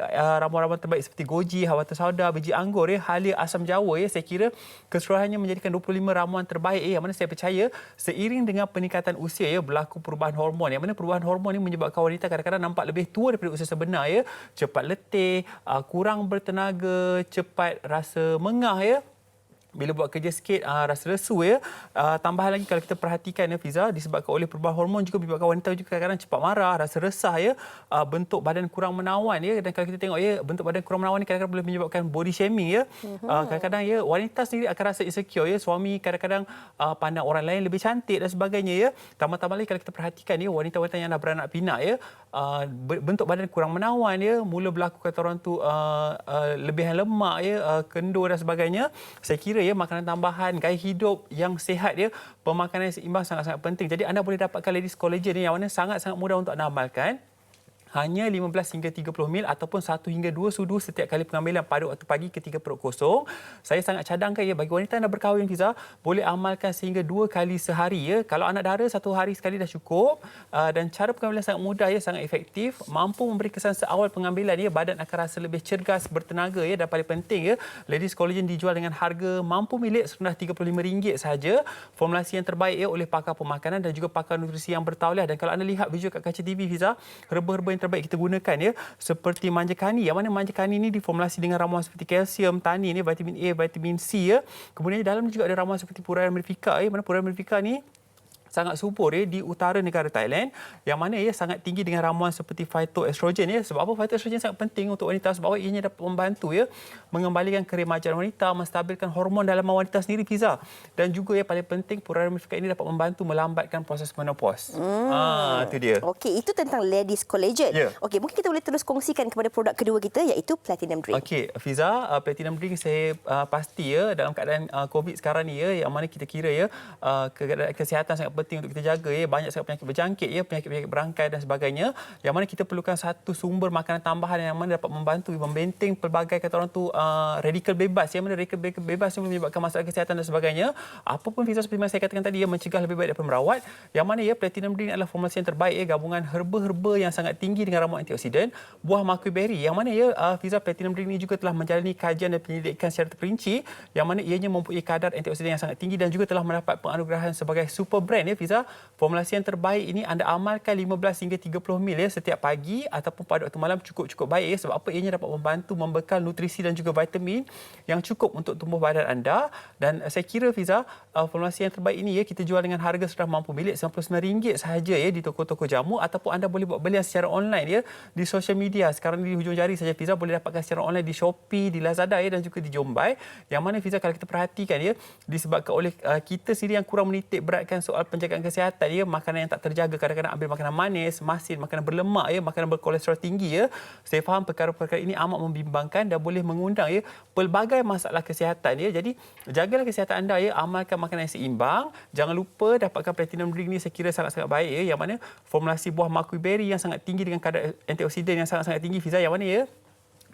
ramuan-ramuan terbaik seperti goji, hawata sauda, biji anggur ya, halia, asam jawa ya. Saya kira keseluruhannya menjadikan 25 ramuan terbaik yang mana saya percaya seiring dengan peningkatan usia ya berlaku perubahan hormon. Yang mana perubahan hormon ini menyebabkan wanita kadang-kadang nampak lebih tua daripada usia sebenar ya. Cepat letih, kurang bertenaga, cepat rasa mengah ya. Bila buat kerja sikit rasa lesu ya. Tambahan lagi kalau kita perhatikan ya Fiza, disebabkan oleh perubahan hormon juga menyebabkan wanita juga kadang-kadang cepat marah, rasa resah ya, bentuk badan kurang menawan ya. Dan kalau kita tengok ya, bentuk badan kurang menawan ni kadang-kadang boleh menyebabkan body shaming ya. Kadang-kadang ya wanita sendiri akan rasa insecure ya, suami kadang-kadang pandang orang lain lebih cantik dan sebagainya ya. Tambah-tambah lagi kalau kita perhatikan ya, wanita-wanita yang dah beranak pinak ya, bentuk badan kurang menawan ya, mula berlaku kata orang tu lebihan lemak ya, kendur dan sebagainya. Saya kira ya, makanan tambahan, gaya hidup yang sihat ya, pemakanan yang seimbang sangat-sangat penting. Jadi anda boleh dapatkan ladies collagen yang mana sangat-sangat mudah untuk anda amalkan. Hanya 15 hingga 30 mil ataupun 1 hingga 2 sudu setiap kali pengambilan pada waktu pagi ketika perut kosong. Saya sangat cadangkan ya, bagi wanita yang dah berkahwin Fiza, boleh amalkan sehingga 2 kali sehari ya. Kalau anak dara 1 hari sekali dah cukup. Dan cara pengambilan sangat mudah ya, sangat efektif, mampu memberi kesan seawal pengambilan ya, badan akan rasa lebih cergas, bertenaga ya. Dan paling penting ya, ladies collagen dijual dengan harga mampu milik serendah RM35 sahaja. Formulasi yang terbaik ya oleh pakar pemakanan dan juga pakar nutrisi yang bertauliah. Dan kalau anda lihat video kat kaca TV Fiza, herba-herba yang terbaik kita gunakan ya, seperti manja kani. Yang mana manja kani ini diformulasi dengan ramuan seperti kalsium, tanin, vitamin A, vitamin C ya. Kemudian dalam juga ada ramuan seperti puraria mellifera ya, mana puraria mellifera ni sangat subur ya di utara negara Thailand, yang mana ia sangat tinggi dengan ramuan seperti phytoestrogen ya. Sebab apa phytoestrogen sangat penting untuk wanita? Sebab ianya dapat membantu ya mengembalikan keremajan wanita, menstabilkan hormon dalam wanita sendiri Fiza. Dan juga yang paling penting puraria mellifera ini dapat membantu melambatkan proses menopause. Itu dia. Okey, itu tentang ladies collagen. Yeah. Okey, mungkin kita boleh terus kongsikan kepada produk kedua kita iaitu platinum drink. Okey, Fiza, platinum drink saya pasti ya dalam keadaan COVID sekarang ni ya, yang mana kita kira ya kesihatan sangat penting untuk kita jaga ya. Banyak sangat penyakit berjangkit ya, penyakit-penyakit berangkai dan sebagainya. Yang mana kita perlukan satu sumber makanan tambahan yang mana dapat membantu membenteng pelbagai kata orang tu radikal bebas. Yang mana radikal bebas yang menyebabkan masalah kesihatan dan sebagainya. Apapun Fiza seperti yang saya katakan tadi ya, mencegah lebih baik daripada merawat. Yang mana ya platinum drink adalah formulasi yang terbaik ya, gabungan herba-herba yang sangat tinggi dengan ramuan antioksidan, buah makui berry. Yang mana ya Fiza, platinum drink ini juga telah menjalani kajian dan penyelidikan secara terperinci, yang mana ianya mempunyai kadar antioksidan yang sangat tinggi dan juga telah mendapat penganugerahan sebagai super brand ya Fiza. Formulasi yang terbaik ini anda amalkan 15 hingga 30 mil ya setiap pagi ataupun pada waktu malam cukup baik ya. Sebab apa? Ianya dapat membantu membekal nutrisi dan juga vitamin yang cukup untuk tumbuh badan anda. Dan saya kira Fiza, formulasi yang terbaik ini ya kita jual dengan harga sudah mampu milik RM99 sahaja ya di toko-toko jamu, ataupun anda boleh buat belian secara online ya di social media. Sekarang di hujung jari saja Fiza boleh dapatkan secara online di Shopee, di Lazada ya, dan juga di Jombai. Yang mana Fiza kalau kita perhatikan ya, disebabkan oleh kita sendiri yang kurang menitik beratkan soal penjagaan kesihatan ya, makanan yang tak terjaga, kadang-kadang ambil makanan manis, masin, makanan berlemak ya, makanan berkolesterol tinggi ya. Saya faham perkara-perkara ini amat membimbangkan dan boleh mengundang ya pelbagai masalah kesihatan ya. Jadi jagalah kesihatan anda ya, amalkan makanan yang seimbang. Jangan lupa dapatkan platinum drink ni, saya kira sangat-sangat baik ya, yang mana formulasi buah makui berry yang sangat tinggi dengan kadar antioksidan yang sangat-sangat tinggi, Fiza, yang mana ya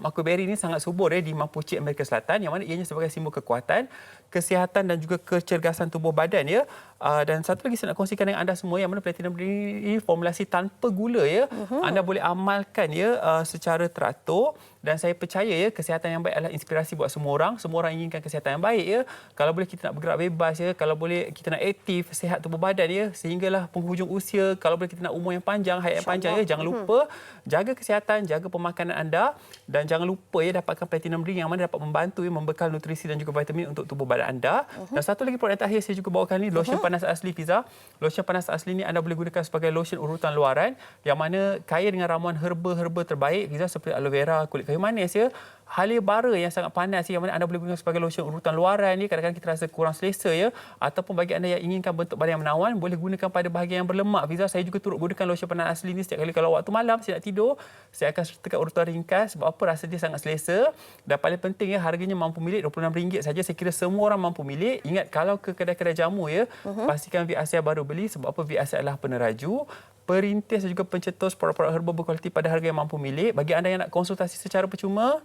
makui berry ini sangat subur ya di Mapuche, Amerika Selatan, yang mana ianya sebagai simbol kekuatan, kesihatan dan juga kecergasan tubuh badan ya. Dan satu lagi saya nak kongsikan dengan anda semua, yang mana platinum drink ini formulasi tanpa gula ya. Anda boleh amalkan ya secara teratur, dan saya percaya ya kesihatan yang baik adalah inspirasi buat semua orang. Semua orang inginkan kesihatan yang baik ya. Kalau boleh kita nak bergerak bebas ya, kalau boleh kita nak aktif, sihat tubuh badan ya, sehinggalah penghujung usia. Kalau boleh kita nak umur yang panjang, hayat yang panjang ya. Jangan lupa jaga kesihatan, jaga pemakanan anda, dan jangan lupa ya dapatkan platinum drink yang mana dapat membantu ya membekal nutrisi dan juga vitamin untuk tubuh badan anda. Dan satu lagi produk terakhir saya juga bawakan ni, lotion panas asli, Fiza. Lotion panas asli ni anda boleh gunakan sebagai lotion urutan luaran yang mana kaya dengan ramuan herba-herba terbaik, Fiza, seperti aloe vera, kulit kayu manis ya, halia bara yang sangat panas yang mana anda boleh gunakan sebagai lotion urutan luaran ni. Kadang-kadang kita rasa kurang selesa ya, ataupun bagi anda yang inginkan bentuk badan yang menawan, boleh gunakan pada bahagian yang berlemak, Fiza. Saya juga turut gunakan lotion panas asli ni setiap kali kalau waktu malam saya nak tidur, saya akan sertakan urutan ringkas. Sebab apa? Rasa dia sangat selesa, dan paling penting ya, harganya mampu milik, RM26 saja. Saya kira semua orang mampu milik. Ingat, kalau ke kedai-kedai jamu ya, pastikan VAC baru beli. Sebab apa? VAC adalah peneraju, perintis dan juga pencetus produk-produk herba berkualiti pada harga yang mampu milik. Bagi anda yang nak konsultasi secara percuma,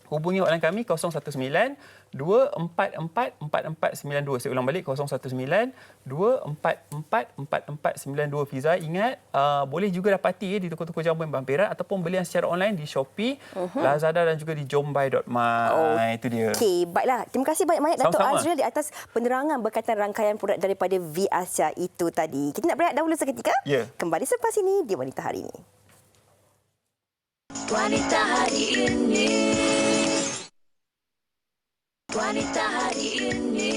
hubungi hotline kami 019-244-4492. Saya ulang balik, 019-244-4492, Fiza. Ingat, boleh juga dapati di toko-toko jamu yang berhampiran ataupun belian secara online di Shopee, Lazada dan juga di jombai.my. Itu dia. Okey, baiklah. Terima kasih banyak Datuk Sama-sama. Azril di atas penerangan berkaitan rangkaian produk daripada VAC itu tadi. Kita nak berehat dahulu seketika. Ya. Kembali selepas ini di Wanita Hari Ini. Wanita Hari Ini. Wanita Hari Ini.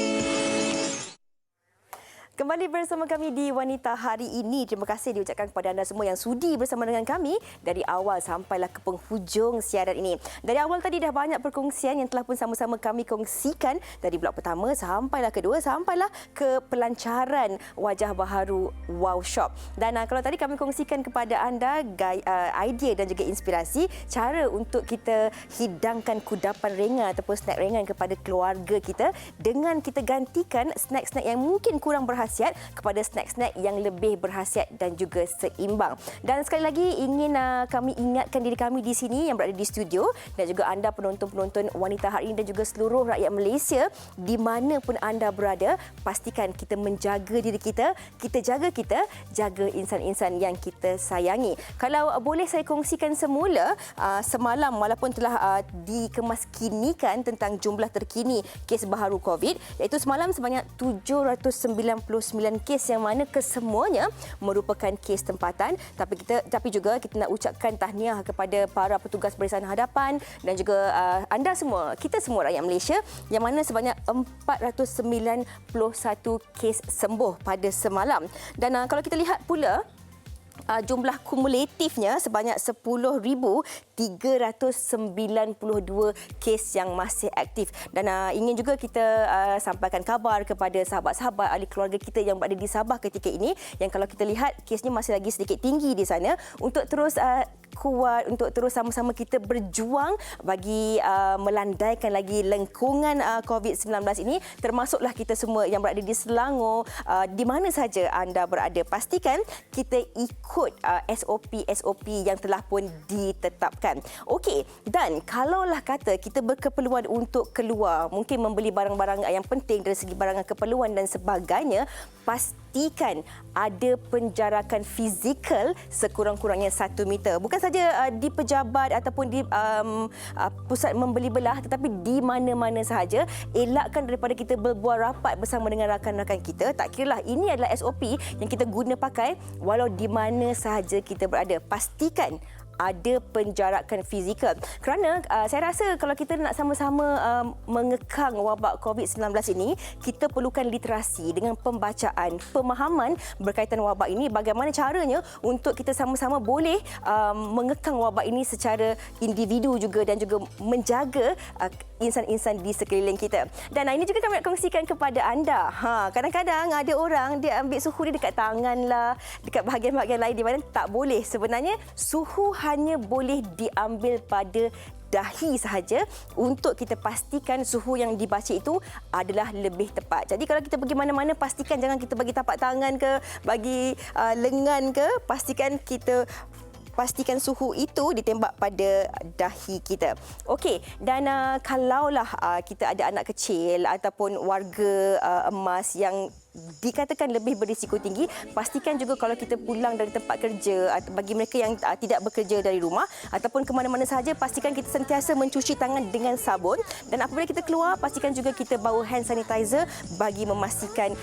Kembali bersama kami di Wanita Hari Ini. Terima kasih diucapkan kepada anda semua yang sudi bersama dengan kami dari awal sampailah ke penghujung siaran ini. Dari awal tadi dah banyak perkongsian yang telah pun sama-sama kami kongsikan, dari blok pertama sampailah kedua, sampailah ke pelancaran wajah baharu Wow Shop. Dan kalau tadi kami kongsikan kepada anda idea dan juga inspirasi cara untuk kita hidangkan kudapan ringan ataupun snack ringan kepada keluarga kita, dengan kita gantikan snack-snack yang mungkin kurang berhasiat kepada snack-snack yang lebih berhasiat dan juga seimbang. Dan sekali lagi ingin kami ingatkan diri kami di sini yang berada di studio, dan juga anda penonton-penonton Wanita Hari Ini dan juga seluruh rakyat Malaysia di mana pun anda berada, pastikan kita menjaga diri kita, jaga insan-insan yang kita sayangi. Kalau boleh saya kongsikan semula, semalam walaupun telah dikemaskinikan tentang jumlah terkini kes baharu COVID, iaitu semalam sebanyak 799 kes yang mana kesemuanya merupakan kes tempatan. Tapi juga kita nak ucapkan tahniah kepada para petugas barisan hadapan dan juga anda semua, kita semua rakyat Malaysia, yang mana sebanyak 491 kes sembuh pada semalam. Dan kalau kita lihat pula jumlah kumulatifnya sebanyak 10,392 kes yang masih aktif. Dan ingin juga kita sampaikan kabar kepada sahabat-sahabat ahli keluarga kita yang berada di Sabah ketika ini, yang kalau kita lihat kesnya masih lagi sedikit tinggi di sana, untuk terus kuat, untuk terus sama-sama kita berjuang bagi melandaikan lagi lengkungan COVID-19 ini, termasuklah kita semua yang berada di Selangor, di mana saja anda berada. Pastikan kita ikut SOP yang telah pun ditetapkan. Okey, dan kalaulah kata kita berkeperluan untuk keluar, mungkin membeli barang-barang yang penting dari segi barangan keperluan dan sebagainya, pastikan ada penjarakan fizikal sekurang-kurangnya 1 meter. Bukan saja di pejabat ataupun di pusat membeli belah, tetapi di mana-mana sahaja. Elakkan daripada kita berbual rapat bersama dengan rakan-rakan kita. Tak kiralah ini adalah SOP yang kita guna pakai walau di mana sahaja kita berada. Pastikan ada penjarakan fizikal. Kerana saya rasa kalau kita nak sama-sama mengekang wabak COVID-19 ini, kita perlukan literasi dengan pembacaan, pemahaman berkaitan wabak ini, bagaimana caranya untuk kita sama-sama boleh mengekang wabak ini secara individu juga dan juga menjaga insan-insan di sekeliling kita. Dan ini juga kami nak kongsikan kepada anda. Kadang-kadang ada orang dia ambil suhu dia dekat tangan lah, dekat bahagian-bahagian lain di mana tak boleh. Sebenarnya suhu hanya boleh diambil pada dahi sahaja untuk kita pastikan suhu yang dibaca itu adalah lebih tepat. Jadi kalau kita pergi mana-mana, pastikan jangan kita bagi tapak tangan ke, bagi lengan ke, pastikan suhu itu ditembak pada dahi kita. Okey, dan kalaulah kita ada anak kecil ataupun warga emas yang dikatakan lebih berisiko tinggi, pastikan juga kalau kita pulang dari tempat kerja atau bagi mereka yang tidak bekerja dari rumah ataupun ke mana-mana sahaja, pastikan kita sentiasa mencuci tangan dengan sabun, dan apabila kita keluar, pastikan juga kita bawa hand sanitizer bagi memastikan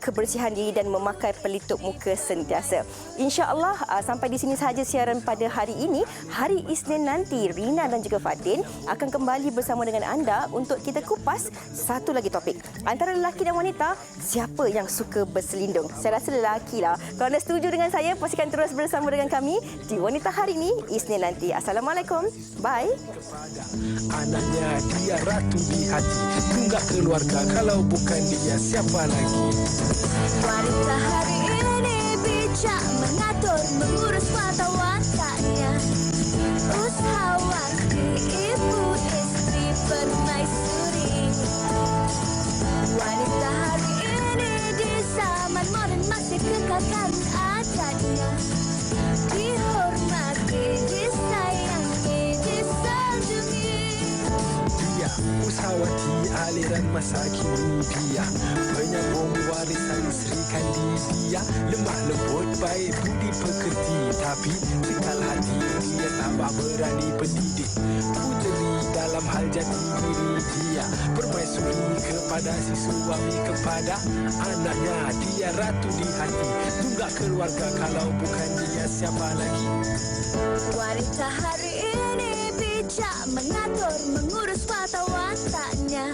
kebersihan diri dan memakai pelitup muka sentiasa. InsyaAllah sampai di sini sahaja siaran pada hari ini. Hari Isnin nanti, Rina dan juga Fatin akan kembali bersama dengan anda untuk kita kupas satu lagi topik. Antara lelaki dan wanita, siapa yang suka berselindung? Saya rasa lelaki lah. Kalau anda setuju dengan saya, pastikan terus bersama dengan kami di Wanita Hari ini, Isnin nanti. Assalamualaikum. Bye. Anaknya dia ratu di hati, tunggak keluarga, kalau bukan dia siapa lagi? Wanita hari ini bijak mengatur, mengurus mata wataknya. Usahawati, ibu istri, permaisuri. Wanita hari ini di zaman moden masih kekalkan adatnya. Dihormati, disayangi, disanjungi. Dia usahawati aliran masa kini, dia penyambung warisan Sri Kandidia. Lemah lembut, baik budi pekerti, tapi sekal hati dia tambah berani pendidik. Puteri dalam hal jati diri dia, permaisuri kepada si suami, kepada anaknya. Dia ratu di hati, tunggak keluarga, kalau bukan dia siapa lagi? Wanita hari ini bijak mengatur, mengurus mata wataknya.